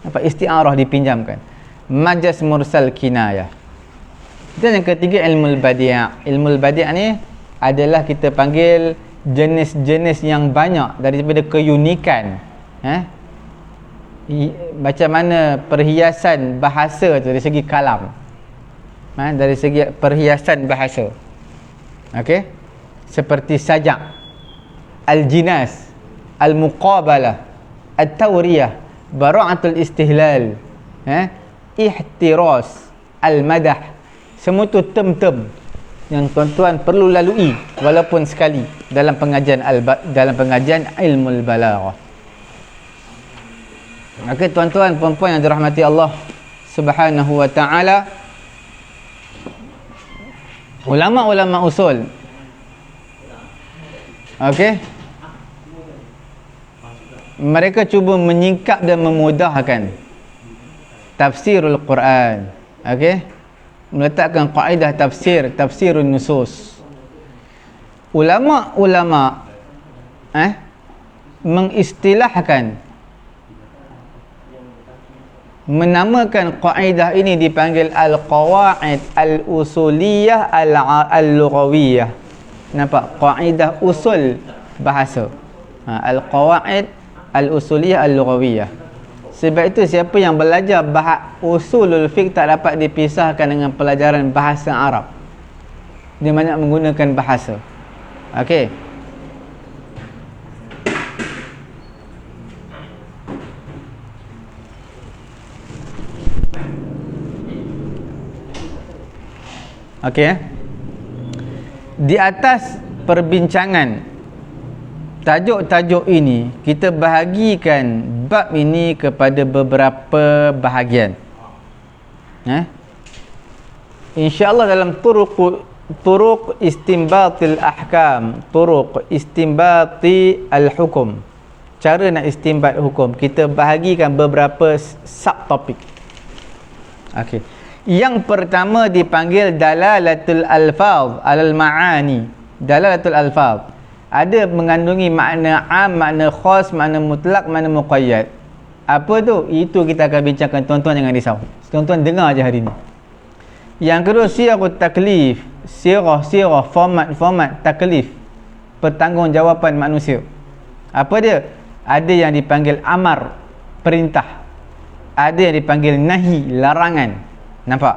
Speaker 1: Isti'arah, dipinjamkan. Majaz mursal kinayah. Dan yang ketiga ilmu badi'. Ilmu badi' ni adalah kita panggil jenis-jenis yang banyak daripada keunikan. Macam mana perhiasan bahasa tu dari segi kalam, dari segi perhiasan bahasa. Okey, seperti sajak, al-jinas, al-muqabalah, at-tawriyah, bara'atul istihlal, ihtiras, al-madah. Semua tu term-term yang tuan-tuan perlu lalui walaupun sekali dalam pengajian ilmu balaghah. Okey, tuan-tuan puan-puan yang dirahmati Allah Subhanahu wa taala, ulama-ulama usul, okey, mereka cuba menyingkap dan memudahkan tafsirul Quran. Okey, meletakkan kaedah tafsirun nusus. Ulama-ulama mengistilahkan, menamakan kaedah ini dipanggil al-qawaid al-usuliyah al-lughawiyah. Nampak? Kaedah usul bahasa. Al-qawaid al-usuliyah al-lughawiyah. Sebab itu siapa yang belajar usulul fiqh tak dapat dipisahkan dengan pelajaran bahasa Arab. Dia banyak menggunakan bahasa. Okey. Okey. Di atas perbincangan tajuk-tajuk ini, kita bahagikan bab ini kepada beberapa bahagian. InsyaAllah dalam turuq istinbatil ahkam, turuq istinbati al-hukum. Cara nak istinbat hukum, kita bahagikan beberapa subtopik. Okey. Yang pertama dipanggil dalalatul alfaz alal ma'ani. Dalalatul alfaz ada mengandungi makna am, makna khas, makna mutlak, makna muqayyad. Apa tu? Itu kita akan bincangkan, tuan-tuan jangan risau. Tuan-tuan dengar aja hari ni. Yang kedua, siyarut taklif. Sirah, format taklif. Pertanggungjawaban manusia. Apa dia? Ada yang dipanggil amar, perintah. Ada yang dipanggil nahi, larangan. Nampak?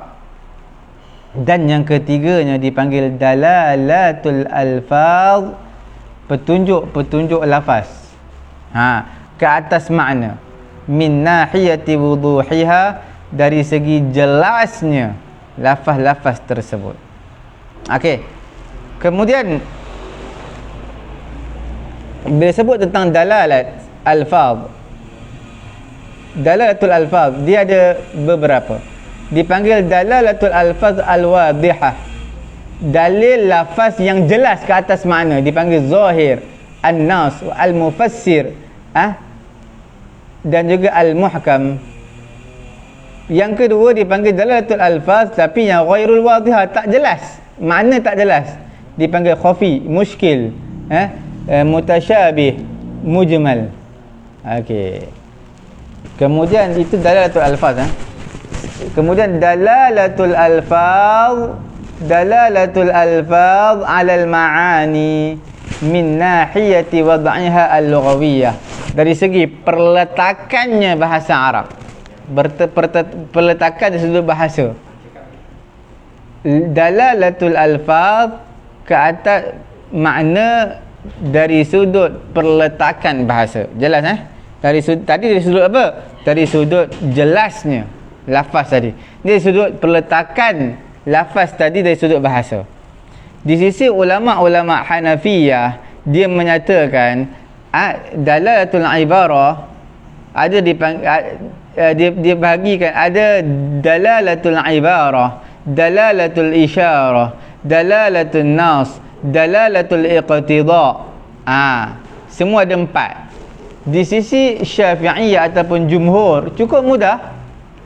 Speaker 1: Dan yang ketiganya dipanggil dalalatul alfaz, petunjuk lafaz. Ke atas makna. Min nahiyati wuduhiha, dari segi jelasnya lafaz-lafaz tersebut. Okey. Kemudian bila sebut tentang dalalatul alfaz, dia ada beberapa. Dipanggil dalalatul alfaz al-wadihah, dalil lafaz yang jelas ke atas makna, dipanggil zahir, an-nas, al-mufassir, dan juga al-muhkam. Yang kedua dipanggil dalalatul alfaz tapi yang ghairul wadihah, tak jelas, makna tak jelas, dipanggil khafi, muskil, mutasyabih, mujmal. Okey. Kemudian itu dalalatul alfaz. Kemudian dalalatul alfaz alal ma'ani min nahiyati wad'iha al-lughawiyyah, dari segi perletakannya bahasa Arab, perletakan dari sudut bahasa. Dalalatul alfaz ke atas makna dari sudut perletakan bahasa. Jelas dari sudut apa? Dari sudut jelasnya lafaz tadi. Dari sudut perletakan lafaz tadi dari sudut bahasa. Di sisi ulama-ulama Hanafiyah, dia menyatakan dalalatul ibarah ada dia bahagikan, ada dalalatul ibarah, dalalatul isyarah, dalalatul nas, dalalatul iqtida. Semua ada 4. Di sisi Syafi'iyah ataupun jumhur cukup mudah.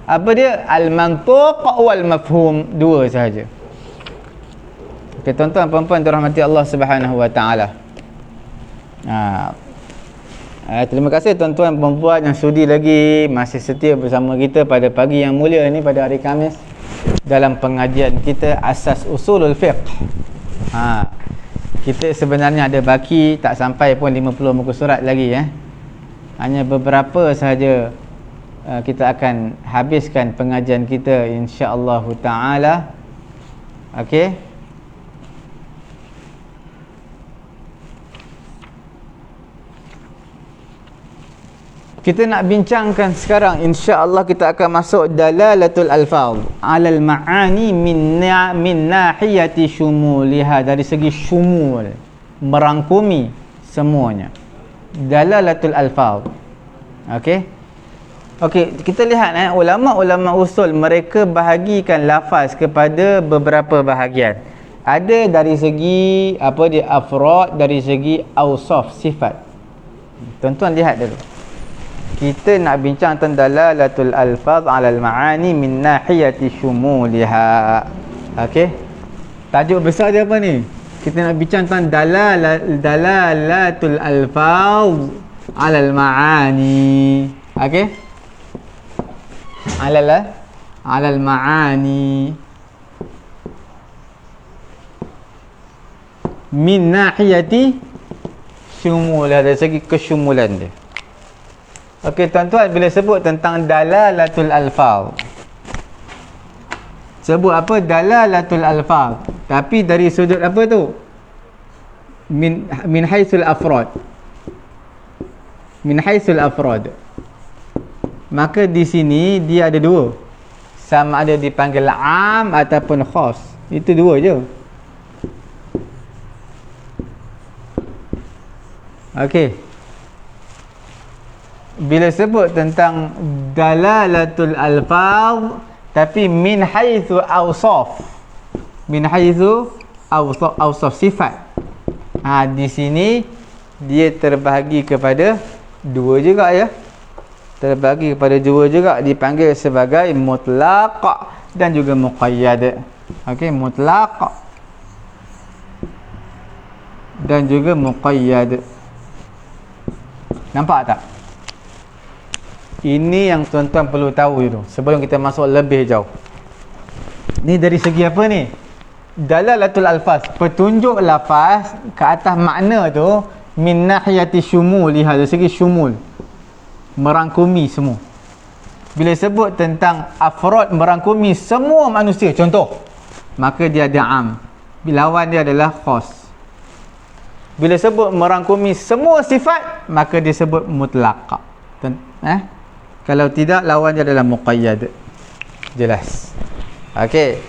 Speaker 1: Apa dia? Al-mantuq wal mafhum, 2 sahaja. Okey, tuan-tuan puan-puan dirahmati Allah Subhanahu wa taala. Terima kasih tuan-tuan puan-puan yang sudi lagi masih setia bersama kita pada pagi yang mulia ini, pada hari Khamis, dalam pengajian kita Asas Usulul Fiqh. Kita sebenarnya ada baki tak sampai pun 50 muka surat lagi Hanya beberapa sahaja kita akan habiskan pengajian kita insya-Allah taala. Okey. Kita nak bincangkan sekarang, insya-Allah kita akan masuk dalalatul alfaz alal ma'ani min nahiyati syumuliha, dari segi syumul, merangkumi semuanya. Dalalatul alfaz. Okey. Okey, kita lihat ulama-ulama usul mereka bahagikan lafaz kepada beberapa bahagian. Ada dari segi afrad, dari segi awsaf, sifat. Tuan-tuan lihat dulu. Kita nak bincang tentang dalalatul alfaz 'alal ma'ani min nahiyati syumuliha. Okey. Tajuk besar dia apa ni? Kita nak bincang tentang dalalatul alfaz 'alal ma'ani. Okey? 'alal ma'ani min nahiyati syumuliha, dari segi kesyumulan dia. Okey tuan-tuan, bila sebut tentang dalalatul alfaz, sebut apa? Dalalatul alfaz, tapi dari sudut apa tu? Min haitsul afrad. Min haitsul afrad. Maka di sini dia ada 2. Sama ada dipanggil am ataupun khas. Itu 2 je. Okey. Bila sebut tentang dalalatul alfaz tapi min haitsu awsaf, min haitsu awsaf sifat. Di sini dia terbahagi kepada dua juga ya. Terbahagi kepada dua juga, dipanggil sebagai mutlaq dan juga muqayyad. Okey, mutlaq dan juga muqayyad. Nampak tak? Ini yang tuan-tuan perlu tahu itu sebelum kita masuk lebih jauh. Ni dari segi apa ni? Dalalatul alfaz, petunjuk lafaz ke atas makna tu min nahiyati syumuliha, dari segi syumul, merangkumi semua. Bila sebut tentang afrad merangkumi semua manusia, contoh, maka dia ada am, lawan dia adalah khas. Bila sebut merangkumi semua sifat, maka disebut mutlaq. Kalau tidak, lawan dia adalah muqayyad. Jelas? Okey.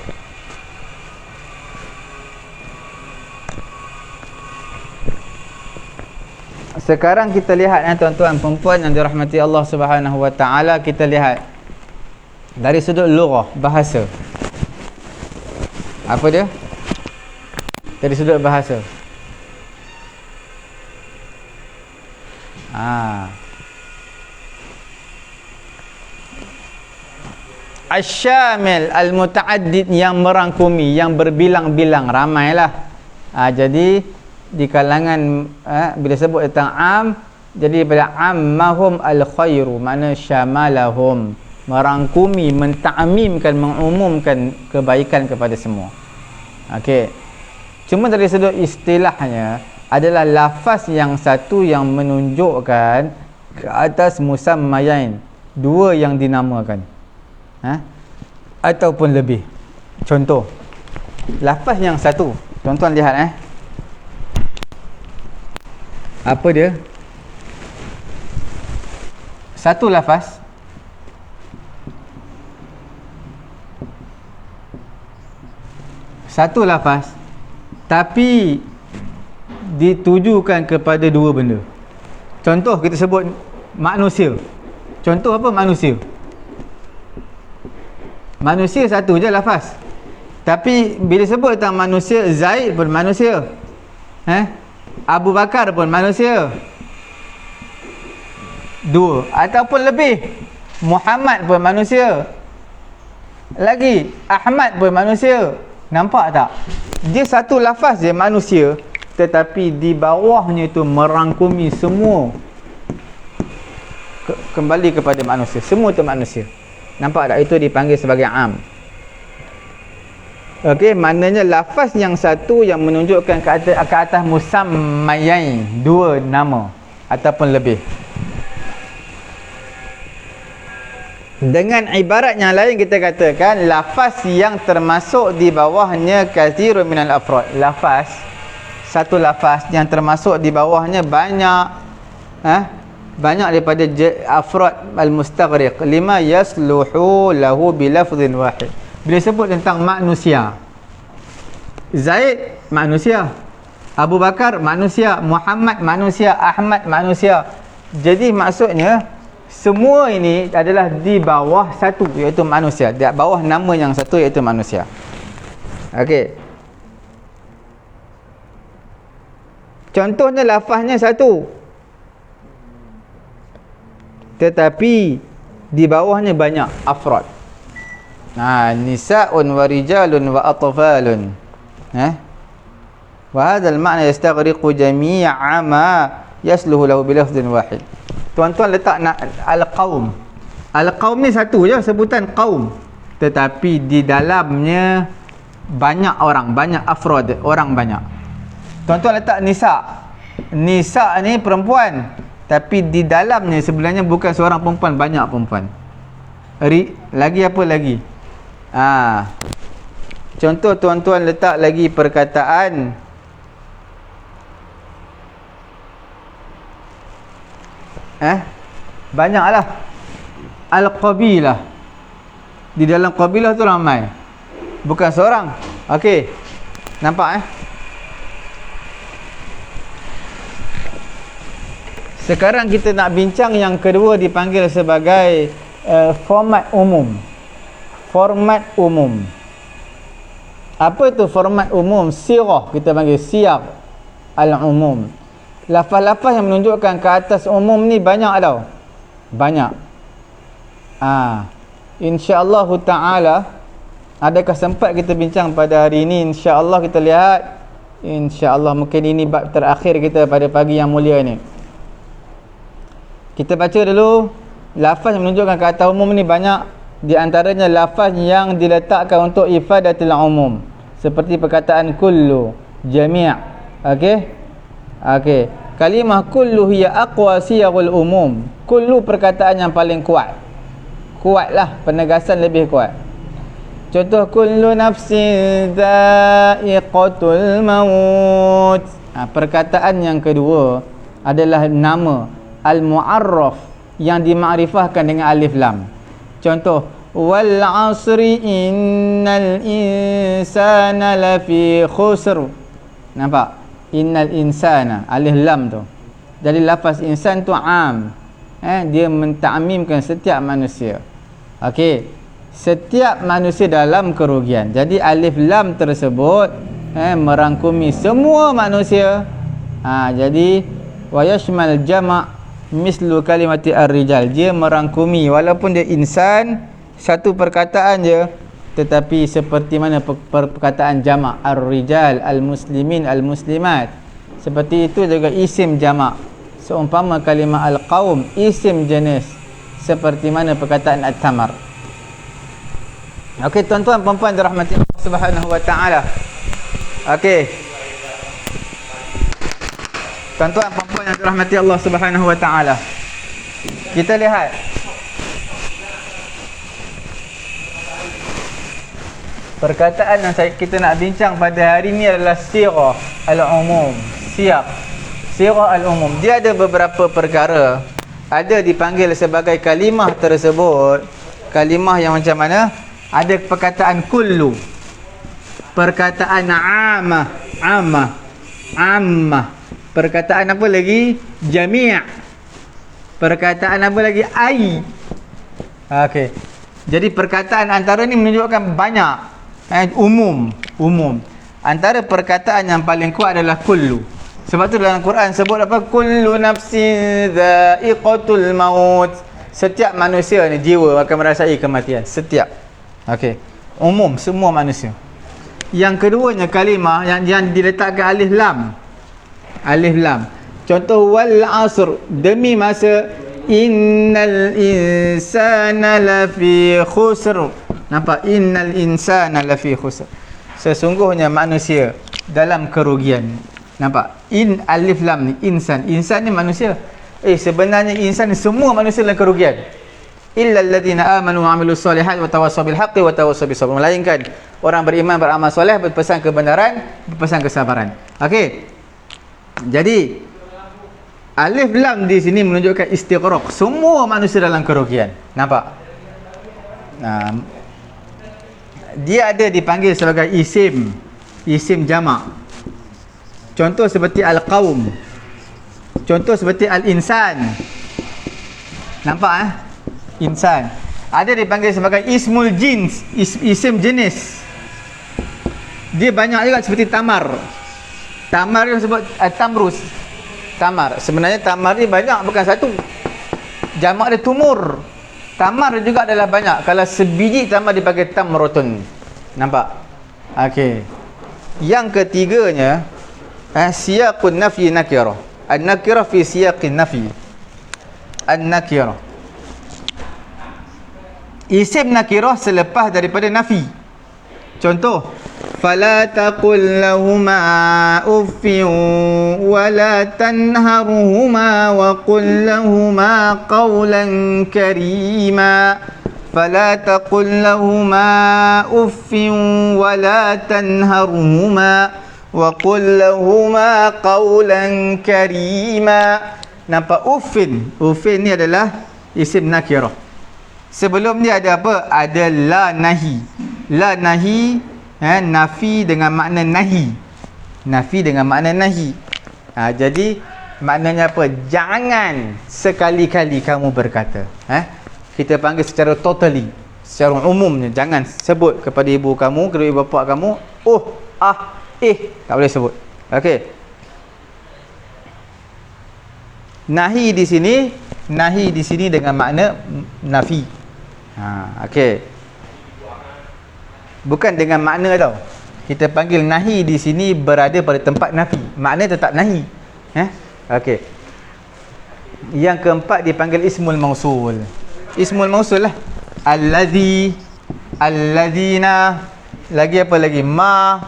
Speaker 1: Sekarang kita lihat tuan-tuan perempuan yang dirahmati Allah Subhanahu wa taala, kita lihat dari sudut lughah, bahasa. Apa dia? Dari sudut bahasa. Asy-syamil al-muta'addid, yang merangkumi, yang berbilang-bilang, ramailah. Jadi di kalangan bila sebut tentang am, jadi pada ammahum al-khairu, makna syamalahum, merangkumi, menta'mimkan, mengumumkan kebaikan kepada semua. Okey. Cuma dari sudut istilahnya adalah lafaz yang satu yang menunjukkan ke atas musammayain, dua yang dinamakan, ataupun lebih. Contoh, lafaz yang satu, tuan-tuan lihat apa dia? Satu lafaz, satu lafaz, tapi ditujukan kepada dua benda. Contoh, kita sebut manusia. Contoh apa manusia? Manusia satu je lafaz, tapi bila sebut tentang manusia, Zaid pun manusia, Abu Bakar pun manusia, dua ataupun lebih. Muhammad pun manusia, lagi Ahmad pun manusia. Nampak tak? Dia satu lafaz je manusia, tetapi di bawahnya itu merangkumi semua, kembali kepada manusia. Semua itu manusia. Nampak tak? Itu dipanggil sebagai am. Okey, maknanya lafaz yang satu yang menunjukkan ke atas musammayain, dua nama ataupun lebih. Dengan ibarat yang lain, kita katakan lafaz yang termasuk di bawahnya katsirun minal afrad. Lafaz, satu lafaz yang termasuk di bawahnya banyak, banyak daripada afrad al-mustaghriq, lima yasluhu lahu bilafdhin wahid. Bila sebut tentang manusia, Zaid manusia, Abu Bakar manusia, Muhammad manusia, Ahmad manusia. Jadi maksudnya semua ini adalah di bawah satu, iaitu manusia. Di bawah nama yang satu, iaitu manusia. Okey. Contohnya lafaznya satu, tetapi di bawahnya banyak afrad. Nisa'un wa rijalun wa atfalun. Wa hadzal ma'na yastaghriqu jami'a ma yasluhu lahu bilafdhin wahid. Tuan-tuan letak al-qaum. Al-qaum ni satu je sebutan qaum, tetapi di dalamnya banyak orang, banyak afrad, orang banyak. Tuan-tuan letak nisa. Nisa ni perempuan, tapi di dalamnya sebenarnya bukan seorang perempuan, banyak perempuan. Lagi apa lagi? Contoh, tuan-tuan letak lagi perkataan banyaklah. Al-qabilah, di dalam qabilah tu ramai, bukan seorang. Okey, nampak Sekarang kita nak bincang yang kedua, dipanggil sebagai format umum. Format umum. Apa tu format umum? Sirah, kita panggil siyaq al-umum. Lafaz-lafaz yang menunjukkan ke atas umum ni banyak tau. Banyak. InsyaAllah ta'ala, adakah sempat kita bincang pada hari ini? InsyaAllah kita lihat. InsyaAllah mungkin ini bab terakhir kita pada pagi yang mulia ni. Kita baca dulu. Lafaz yang menunjukkan ke atas umum ni banyak. Di antaranya lafaz yang diletakkan untuk ifadatul umum, seperti perkataan kullu, jami'. Okey. Kalimah kullu hiya aqwa siyagul umum. Kullu perkataan yang paling kuat. Kuatlah, penegasan lebih kuat. Contoh, kullu nafsin dha'iqatul maut. Perkataan yang kedua adalah nama al-mu'arraf yang dimakrifahkan dengan alif lam. Contoh, wal 'asri innal insana lafi khusr. Nampak? Innal insana, alif lam tu. Jadi lafaz insan tu am. Dia mentakmimkan setiap manusia. Okey. Setiap manusia dalam kerugian. Jadi alif lam tersebut merangkumi semua manusia. Jadi wa yashmal jama' mislu kalimati ar-rijal. Dia merangkumi, walaupun dia insan, satu perkataan je, tetapi seperti mana perkataan jama' ar-rijal, al-muslimin, al-muslimat. Seperti itu juga isim jama'. Seumpama kalimah al-qaum, isim jenis, seperti mana perkataan at-tamar. Okey, tuan-tuan puan-puan dirahmati Allah Subhanahu wa taala. Okey. Tuan-tuan puan-puan yang dirahmati Allah Subhanahu wa taala. Kita lihat perkataan yang kita nak bincang pada hari ini adalah sirah al-umum. Sirah al-umum. Dia ada beberapa perkara. Ada dipanggil sebagai kalimah tersebut. Kalimah yang macam mana? Ada perkataan kullu. Perkataan ammah. Perkataan apa lagi? Jami'. Perkataan apa lagi? Ai. Okey. Jadi perkataan antara ni menunjukkan banyak. Umum. Antara perkataan yang paling kuat adalah kullu. Sebab tu dalam Quran sebut apa? Kullu nafsin dha'iqatul maut. Setiap manusia ni, jiwa akan merasai kematian. Setiap. Okey. Umum, semua manusia. Yang keduanya kalimah yang diletakkan alif lam. Contoh, wal 'asr, demi masa, innal insana lafi khusr. Nampak? Innal insana lafi khusr. Sesungguhnya manusia dalam kerugian. Nampak? Alif lam ni insan. Insan ni manusia. Sebenarnya insan ni semua manusia dalam kerugian. Illa alladhina amanu wa 'amilus solihat wa tawassaw bil haqqi wa tawassaw bis sabr. Melainkan orang beriman, beramal soleh, berpesan kebenaran, berpesan kesabaran. Okey. Jadi alif lam di sini menunjukkan istighraq. Semua manusia dalam kerugian. Nampak? Dia ada dipanggil sebagai isim jama'. Contoh seperti al-qaum. Contoh seperti al-insan. Nampak Insan. Ada dipanggil sebagai ismul jins, isim jenis. Dia banyak juga seperti tamar. Tamar yang sebut tamrus. Tamar. Sebenarnya tamar ni banyak, bukan satu. Jamak dia tumur. Tamar juga adalah banyak. Kalau sebiji tamar dipanggil tamrotun. Nampak? Okey. Yang ketiganya siyaqun nafyi nakirah. An-nakirah fi siyaqin nafyi. An-nakirah. Isim nakirah selepas daripada nafi. Contoh, fala taqul lahumā uffin wa la tanharhumā wa qul lahumā qawlan karīmā. Fala taqul lahumā uffin wa la tanharhumā wa qul lahumā qawlan karīmā. Nampak? Uffin ni adalah isim nakirah. Sebelum ni ada apa? Ada la nahi. La nahi, nafi dengan makna nahi. Nafi dengan makna nahi. Jadi maknanya apa? Jangan sekali-kali kamu berkata. Kita panggil secara totally. secara umumnya. Jangan sebut kepada ibu kamu, kedua ibu bapa kamu, tak boleh sebut. Okey. Nahi di sini dengan makna nafi. Okey. Bukan dengan makna tau. Kita panggil nahi di sini berada pada tempat nafi. Makna tetap nahi. Okey. Yang keempat dipanggil ismul mausul. Ismul mausul lah. Allazi, allazina, lagi apa lagi? Ma.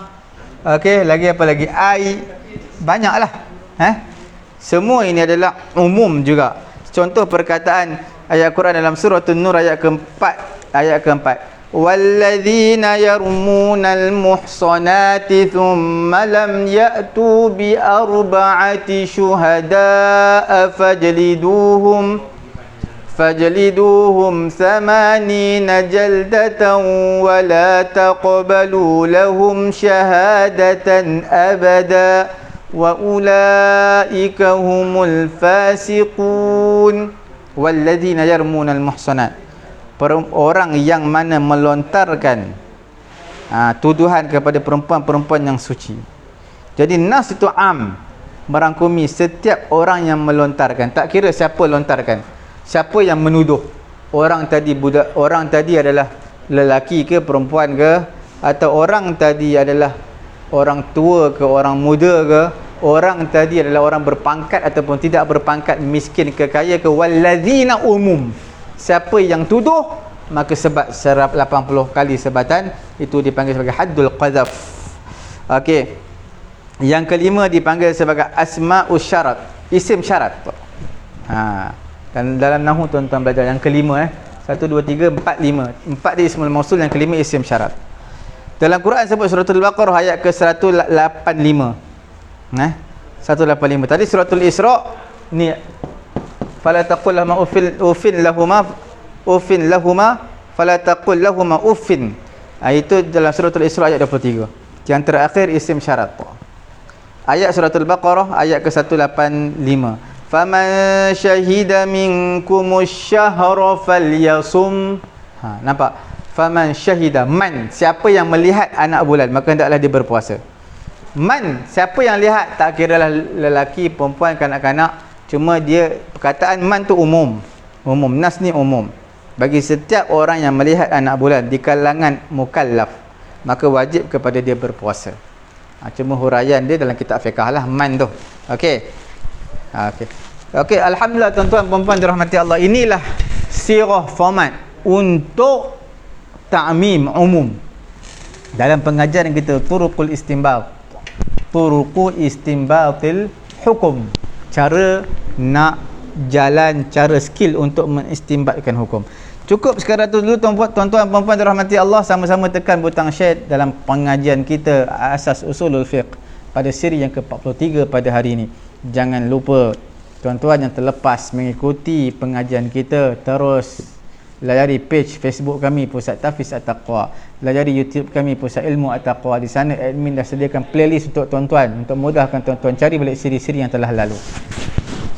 Speaker 1: Okey, lagi apa lagi? Ai. Banyaklah. Semua ini adalah umum juga. Contoh perkataan ayat Quran dalam surah An-Nur ayat keempat. Walladzina yarmunal muhsanati thumma lam ya'tu bi arba'ati syuhada'a fajliduhum 80 jaldatan wa la taqbalu lahum syahadatan abada wa ulaika humul fasiqun. Walladzina yarmunal muhsanat, orang yang mana melontarkan tuduhan kepada perempuan-perempuan yang suci. Jadi nas itu am, merangkumi setiap orang yang melontarkan, tak kira siapa lontarkan, siapa yang menuduh. Orang tadi adalah lelaki ke perempuan ke, atau orang tadi adalah orang tua ke orang muda ke, orang tadi adalah orang berpangkat ataupun tidak berpangkat, miskin ke kaya ke, wallazina umum. Siapa yang tuduh, maka sebat secara 80 kali sebatan, itu dipanggil sebagai haddul qadhaf. Okey. Yang kelima dipanggil sebagai asma'us syarat, isim syarat. Dan dalam nahwu tuan-tuan belajar yang kelima 1 2 3 4 5. 4 dia ismul mausul, yang kelima isim syarat. Dalam Quran sebut suratul Baqarah ayat ke 185. 185. Tadi suratul Isra ni fala taqul lahum uffin lahuma fala taqul lahum uffin. Itu dalam suratul Isra ayat 23. Yang terakhir isim syarat. Ayat suratul Baqarah ayat ke 185. Faman syahida minkumus syahra falyasum. Nampak? Faman syahida, man, siapa yang melihat anak bulan, maka hendaklah dia berpuasa. Man, siapa yang lihat, tak kiralah lelaki, perempuan, kanak-kanak. Cuma dia, perkataan man tu umum. Nas ni umum. Bagi setiap orang yang melihat anak bulan di kalangan mukallaf, maka wajib kepada dia berpuasa. Cuma huraian dia dalam kitab fiqh lah, man tu. Okey. Okey, alhamdulillah tuan-tuan puan-puan dirahmati Allah. Inilah sirah format untuk ta'mim umum. Dalam pengajaran kita turuqul istinbatil hukum, cara nak jalan, cara skill untuk mengistinbatkan hukum. Cukup sekarang tu dulu tuan-tuan puan-puan dirahmati Allah. Sama-sama tekan butang share dalam pengajian kita asas usulul fiqh pada siri yang ke-43 pada hari ini. Jangan lupa tuan-tuan yang terlepas mengikuti pengajian kita, terus layari page Facebook kami Pusat Tahfiz At-Taqwa, layari YouTube kami Pusat Ilmu At-Taqwa. Di sana admin dah sediakan playlist untuk tuan-tuan, untuk mudahkan tuan-tuan cari balik siri-siri yang telah lalu.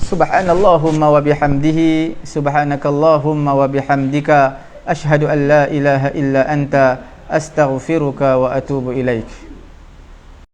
Speaker 1: Subhanallahumma wa bihamdihi, subhanakallahumma wa bihamdika, asyhadu an la ilaha illa anta, astaghfiruka wa atubu ilaik.